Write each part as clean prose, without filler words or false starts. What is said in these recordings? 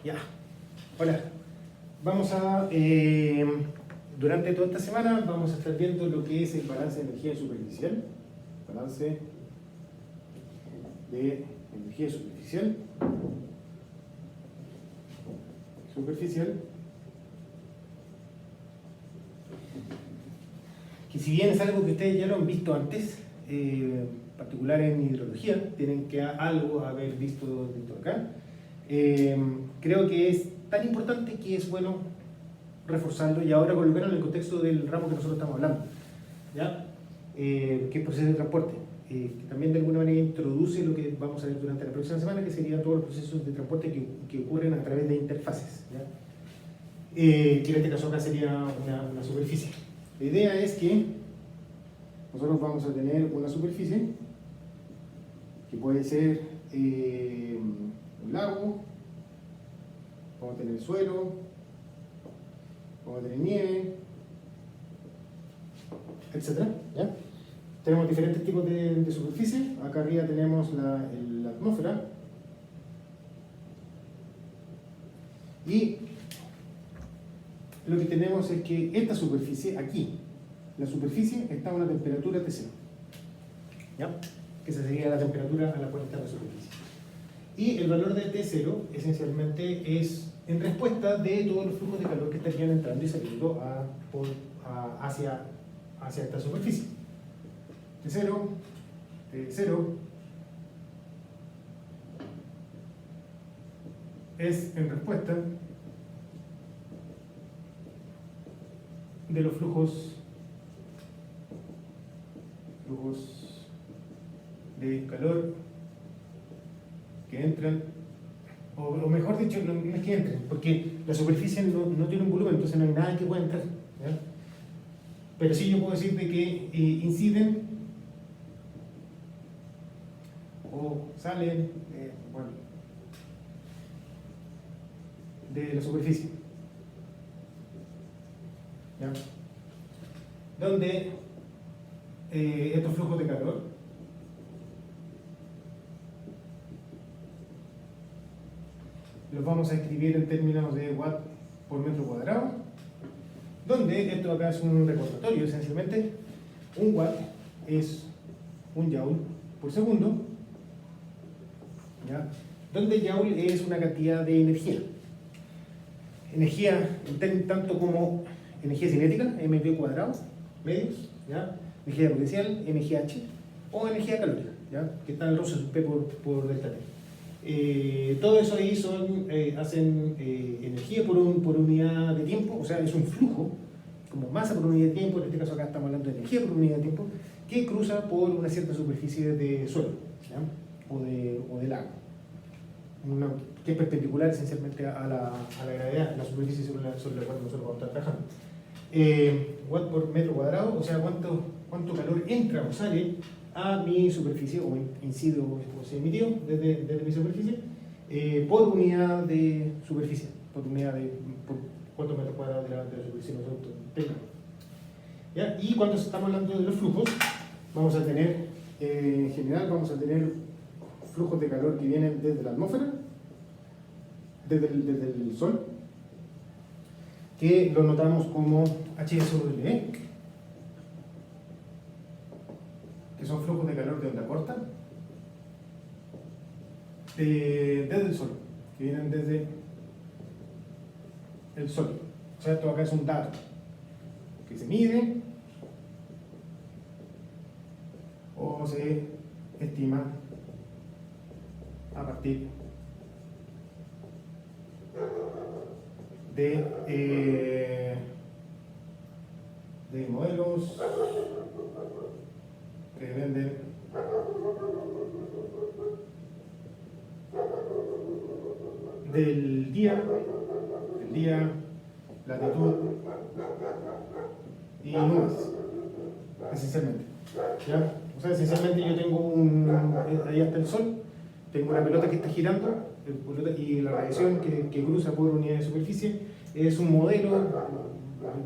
Ya. Hola. Vamos a, durante toda esta semana, vamos a estar viendo lo que es el balance de energía superficial. Balance de energía superficial. Que si bien es algo que ustedes ya lo han visto antes, particular en hidrología, tienen que algo haber visto acá. Creo que es tan importante que es bueno reforzarlo y ahora colocarlo en el contexto del ramo que nosotros estamos hablando, ¿ya? Que es proceso de transporte, que también de alguna manera introduce lo que vamos a ver durante la próxima semana, que serían todos los procesos de transporte que ocurren a través de interfaces, ¿ya? Que en este caso acá sería una superficie. La idea es que nosotros vamos a tener una superficie que puede ser un lago, vamos a tener suelo, vamos a tener nieve, etc. ¿Ya? Tenemos diferentes tipos de superficie. Acá arriba tenemos la atmósfera y lo que tenemos es que esta superficie, aquí, la superficie está a una temperatura T0, ¿ya? Que esa sería la temperatura a la cual está la superficie. Y el valor de T0 esencialmente es en respuesta de todos los flujos de calor que estarían entrando y saliendo hacia esta superficie. T0 es en respuesta de los flujos de calor que entran, o mejor dicho, no es que entren, porque la superficie no tiene un volumen, entonces no hay nada que pueda entrar, ¿ya? Pero sí yo puedo decir de que inciden o salen de la superficie, ¿ya? Donde estos flujos de calor los vamos a escribir en términos de watt por metro cuadrado, donde esto acá es un recordatorio. Esencialmente un watt es un joule por segundo, ¿ya? Donde joule es una cantidad de energía tanto como energía cinética, mv cuadrado, medios, ¿ya? Energía potencial, mgh, o energía calórica, ¿ya? Que está el roce sub P por delta T. Todo eso ahí hacen energía por unidad de tiempo, o sea, es un flujo, como masa por unidad de tiempo. En este caso acá estamos hablando de energía por unidad de tiempo, que cruza por una cierta superficie de suelo, ¿ya? o de lago, que es perpendicular esencialmente a la gravedad, la superficie sobre la cual nosotros vamos a estar trabajando. Watt por metro cuadrado, o sea, cuánto calor entra o sale a mi superficie, o incide o se emitió desde mi superficie, por unidad de superficie, por cuántos metros cuadrados de la superficie nosotros tengamos. ¿Ya? Y cuando estamos hablando de los flujos, vamos a tener, en general, flujos de calor que vienen desde la atmósfera, desde el sol, que lo notamos como HSW, que son flujos de calor de onda corta, desde el sol, que vienen desde el sol. O sea, esto acá es un dato que se mide o se estima a partir de modelos que venden del día, latitud y nubes, esencialmente, ¿ya? O sea, esencialmente yo tengo ahí está el sol, tengo una pelota que está girando, y la radiación que cruza por unidad de superficie es un modelo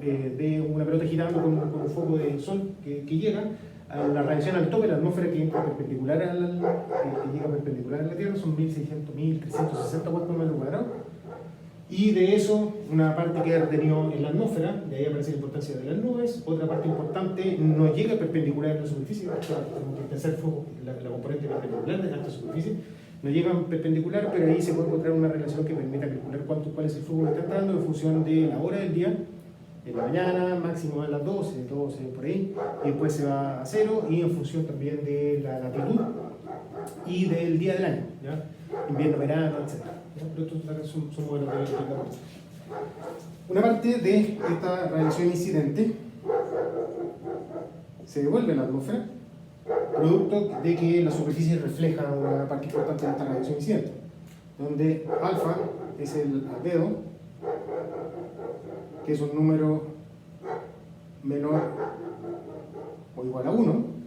de una pelota girando con un foco de sol que llega a la radiación al tope de la atmósfera que entra perpendicular que llega perpendicular a la Tierra son 1600, 1360 watts por metro cuadrado. Y de eso, una parte queda retenido en la atmósfera, de ahí aparece la importancia de las nubes. Otra parte importante no llega perpendicular en la superficie, tenemos que pensar la componente perpendicular de alta superficie. No llegan perpendicular, pero ahí se puede encontrar una relación que permita calcular cuál es el flujo que está entrando en función de la hora del día, en la mañana, máximo a las 12 por ahí, y después se va a cero, y en función también de la latitud y del día del año, ¿ya? Invierno, verano, etc. Pero estos son modelos de calor. Una parte de esta radiación incidente se devuelve a la atmósfera, producto de que la superficie refleja una parte importante de esta radiación incidente, donde alfa es el albedo, que es un número menor o igual a 1,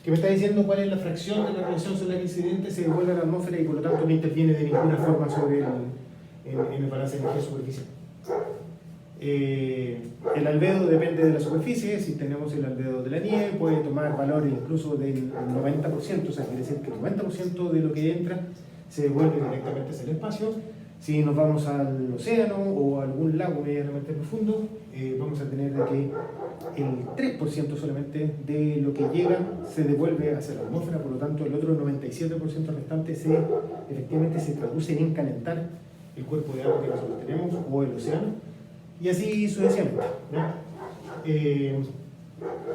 que me está diciendo cuál es la fracción de la radiación solar incidente se devuelve a la atmósfera y por lo tanto no interviene de ninguna forma sobre en el balance de energía superficial. El albedo depende de la superficie. Si tenemos el albedo de la nieve, puede tomar valores incluso del 90%, o sea, quiere decir que el 90% de lo que entra se devuelve directamente hacia el espacio. Si nos vamos al océano o a algún lago medianamente profundo, vamos a tener de que el 3% solamente de lo que llega se devuelve hacia la atmósfera, por lo tanto el otro 97% restante efectivamente se traduce en calentar el cuerpo de agua que nosotros tenemos o el océano, y así sucesivamente, ¿no?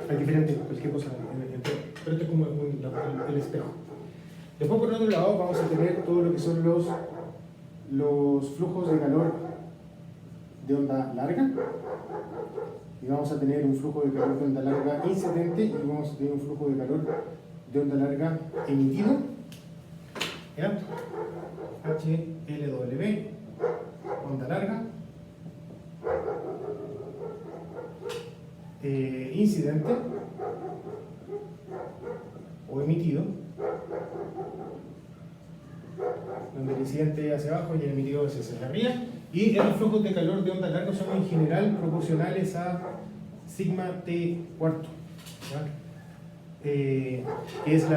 Hay diferentes, cualquier cosa, pero este es como el espejo. Después, por otro lado, vamos a tener todo lo que son los flujos de calor de onda larga, y vamos a tener un flujo de calor de onda larga incidente, y vamos a tener un flujo de calor de onda larga emitido, ¿ya? HLW, onda larga, incidente o emitido, donde el incidente hacia abajo y el emitido hacia arriba, y los flujos de calor de onda larga son en general proporcionales a sigma t cuarto, ¿ya? Que es el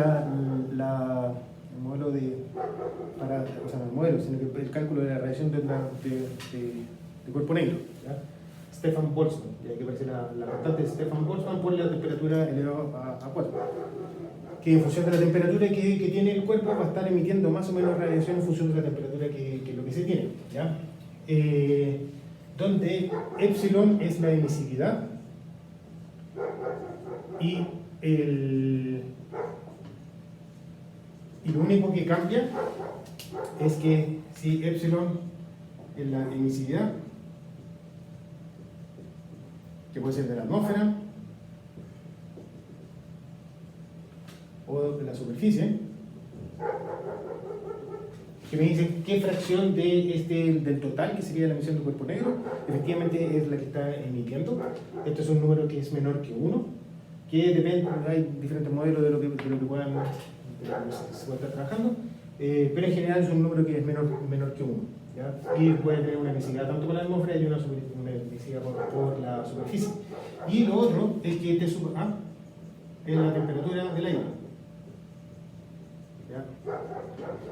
modelo no el modelo, sino que el cálculo de la radiación de cuerpo negro, ¿ya? Stefan Boltzmann, ya que aparece la constante de Stefan Boltzmann por la temperatura elevado a 4, que en función de la temperatura que tiene el cuerpo va a estar emitiendo más o menos radiación en función de la temperatura que lo que se tiene, ¿ya? Donde epsilon es la emisividad y lo único que cambia es que si epsilon es la emisividad, que puede ser de la atmósfera o de la superficie, que me dice qué fracción del total, que sería la emisión del cuerpo negro, efectivamente es la que está emitiendo. Esto es un número que es menor que 1, que depende, hay diferentes modelos de lo que puedan se puede estar trabajando, pero en general es un número que es menor que 1, ¿ya? Y puede tener una emisividad tanto por la atmósfera y una emisividad por la superficie. Y lo otro es que T sub A es la temperatura del aire, ¿ya?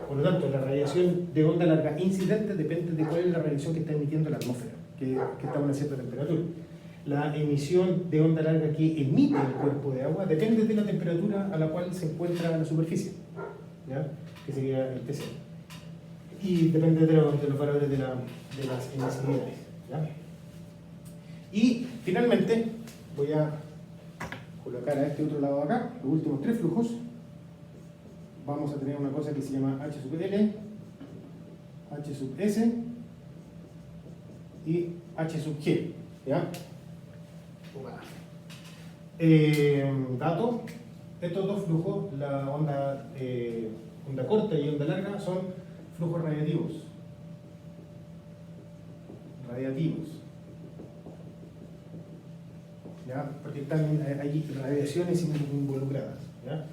Por lo tanto, la radiación de onda larga incidente depende de cuál es la radiación que está emitiendo la atmósfera, que está a una cierta temperatura. La emisión de onda larga que emite el cuerpo de agua depende de la temperatura a la cual se encuentra la superficie, ¿ya? Que sería el TC. Y depende de los valores de las emisividades, ¿ya? Y finalmente voy a colocar a este otro lado de acá los últimos 3 flujos. Vamos a tener una cosa que se llama H sub L, H sub S y H sub G, ¿ya? Dato, estos dos flujos, la onda corta y onda larga, son flujos radiativos, ¿ya? Porque hay radiaciones involucradas, ¿ya?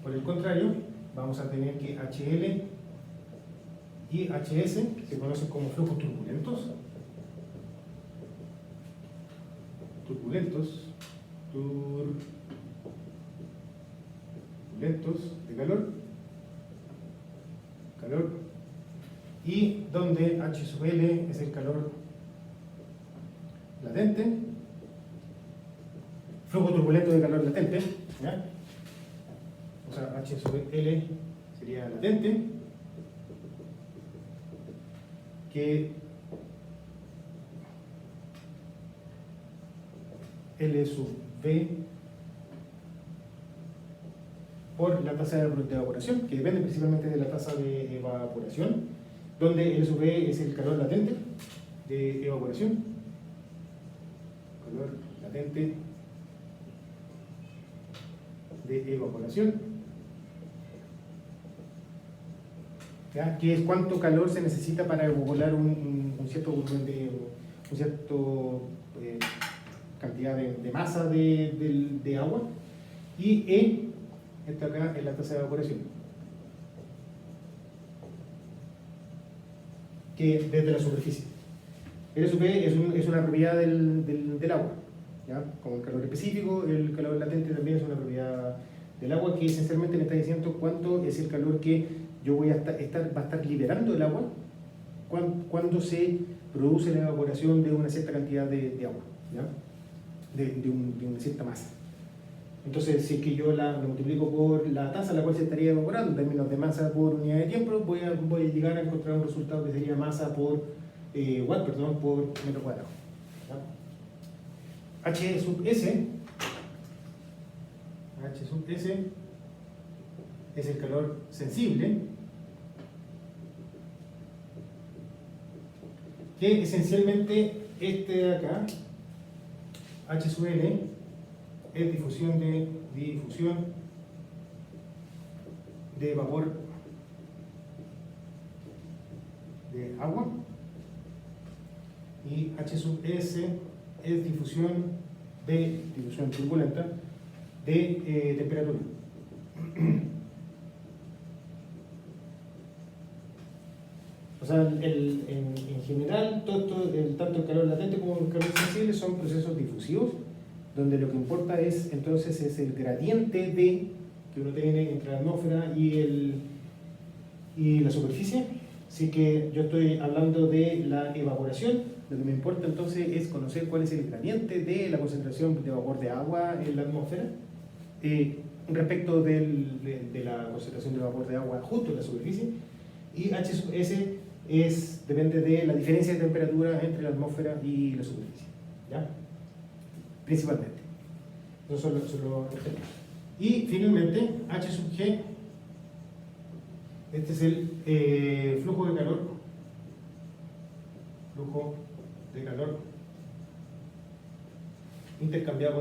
Por el contrario, vamos a tener que HL y HS se conocen como flujos turbulentos. turbulentos de calor, y donde H sub L es el calor latente, flujo turbulento de calor latente, ¿ya? O sea, H sub L sería latente, que L sub V por la tasa de evaporación, que depende principalmente de la tasa de evaporación, donde L sub V es el calor latente de evaporación, calor latente de evaporación, ¿ya? Que es cuánto calor se necesita para evaporar un cierto volumen cantidad de masa de agua, y E, esta acá es la tasa de evaporación, que desde la superficie. El sub es una propiedad del agua, ¿ya? Como el calor específico, el calor latente también es una propiedad del agua, que esencialmente me está diciendo cuánto es el calor que yo voy a estar liberando el agua cuando se produce la evaporación de una cierta cantidad de agua, ¿ya? De una cierta masa. Entonces, si es que yo lo multiplico por la tasa a la cual se estaría evaporando en términos de masa por unidad de tiempo, voy a llegar a encontrar un resultado que sería masa por watt, por metro cuadrado, ¿ya? H sub S es el calor sensible, que esencialmente este de acá, H sub L, es difusión de vapor de agua, y H sub S es difusión turbulenta de temperatura. O sea, en general, tanto el calor latente como el calor sensible son procesos difusivos, donde lo que importa es el gradiente que uno tiene entre la atmósfera y la superficie. Así que yo estoy hablando de la evaporación. Lo que me importa entonces es conocer cuál es el gradiente de la concentración de vapor de agua en la atmósfera respecto de la concentración de vapor de agua justo en la superficie. Y H sub S depende de la diferencia de temperatura entre la atmósfera y la superficie, ¿ya? Principalmente. Esos son los ejemplos. Y finalmente, H sub G, este es el flujo de calor intercambiado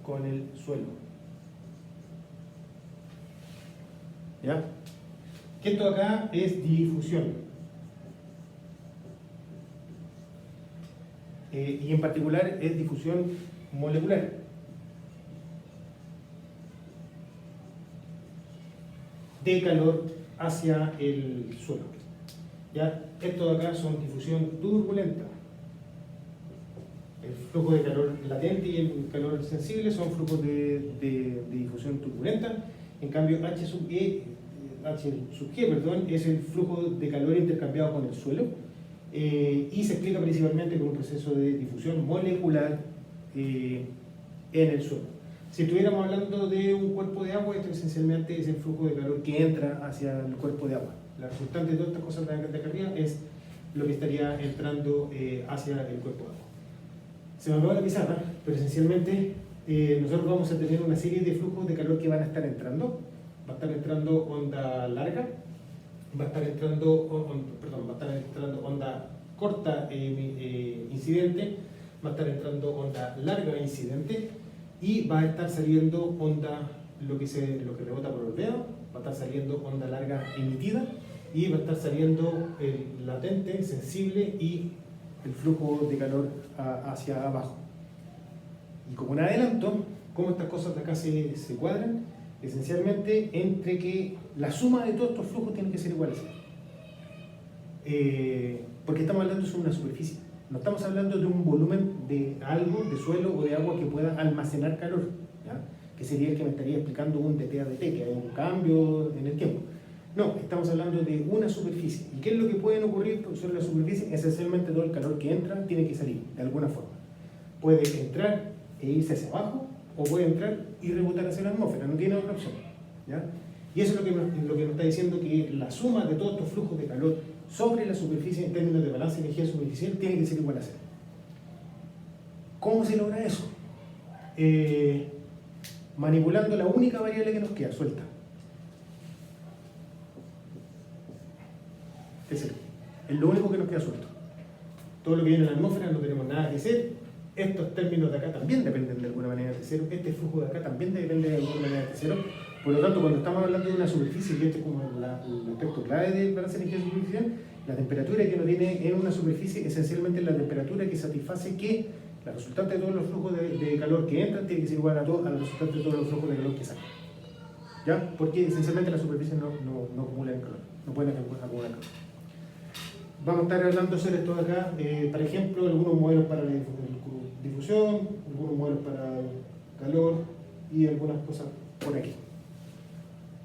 con el suelo, ¿ya? Que esto acá es difusión, y en particular es difusión molecular. De calor hacia el suelo, ¿ya? Esto de acá son difusión turbulenta. El flujo de calor latente y el calor sensible son flujos de difusión turbulenta. En cambio, H sub G, es el flujo de calor intercambiado con el suelo, y se explica principalmente con un proceso de difusión molecular en el suelo. Si estuviéramos hablando de un cuerpo de agua, esto esencialmente es el flujo de calor que entra hacia el cuerpo de agua. La resultante de todas estas cosas de acá arriba es lo que estaría entrando hacia el cuerpo de agua. Se me acabó la pizarra, pero esencialmente nosotros vamos a tener una serie de flujos de calor que van a estar entrando. Va a estar entrando onda larga, va a estar entrando onda corta incidente, va a estar entrando onda larga incidente, y va a estar saliendo onda, lo que rebota por el dedo, va a estar saliendo onda larga emitida, y va a estar saliendo el latente, sensible, y el flujo de calor hacia abajo. Y como un adelanto, cómo estas cosas de acá se cuadran, esencialmente entre que la suma de todos estos flujos tiene que ser igual a cero. Porque estamos hablando sobre una superficie. No estamos hablando de un volumen de algo, de suelo o de agua que pueda almacenar calor, ¿ya? Que sería el que me estaría explicando un dT/dt, que hay un cambio en el tiempo. No, estamos hablando de una superficie. ¿Y qué es lo que puede ocurrir sobre la superficie? Esencialmente todo el calor que entra tiene que salir, de alguna forma. Puede entrar e irse hacia abajo, o puede entrar y rebotar hacia la atmósfera, no tiene otra opción, ¿ya? Y eso es lo que nos está diciendo, que la suma de todos estos flujos de calor sobre la superficie en términos de balance de energía superficial tiene que ser igual a cero. ¿Cómo se logra eso? Manipulando la única variable que nos queda, suelta. Es lo único que nos queda suelto. Todo lo que viene en la atmósfera no tenemos nada que hacer. Estos términos de acá también dependen de alguna manera de cero. Este flujo de acá también depende de alguna manera de cero. Por lo tanto, cuando estamos hablando de una superficie, y este es como el aspecto clave del balance de energía superficial, la temperatura que uno tiene en una superficie esencialmente es la temperatura que satisface que la resultante de todos los flujos de calor que entran tiene que ser igual a la resultante de todos los flujos de calor que salen. ¿Ya? Porque esencialmente las superficies no acumulan calor, no pueden acumular calor. Vamos a estar hablando sobre esto acá, por ejemplo, algunos modelos para la difusión, algunos modelos para el calor y algunas cosas por aquí.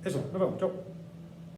Eso, nos vemos, chao.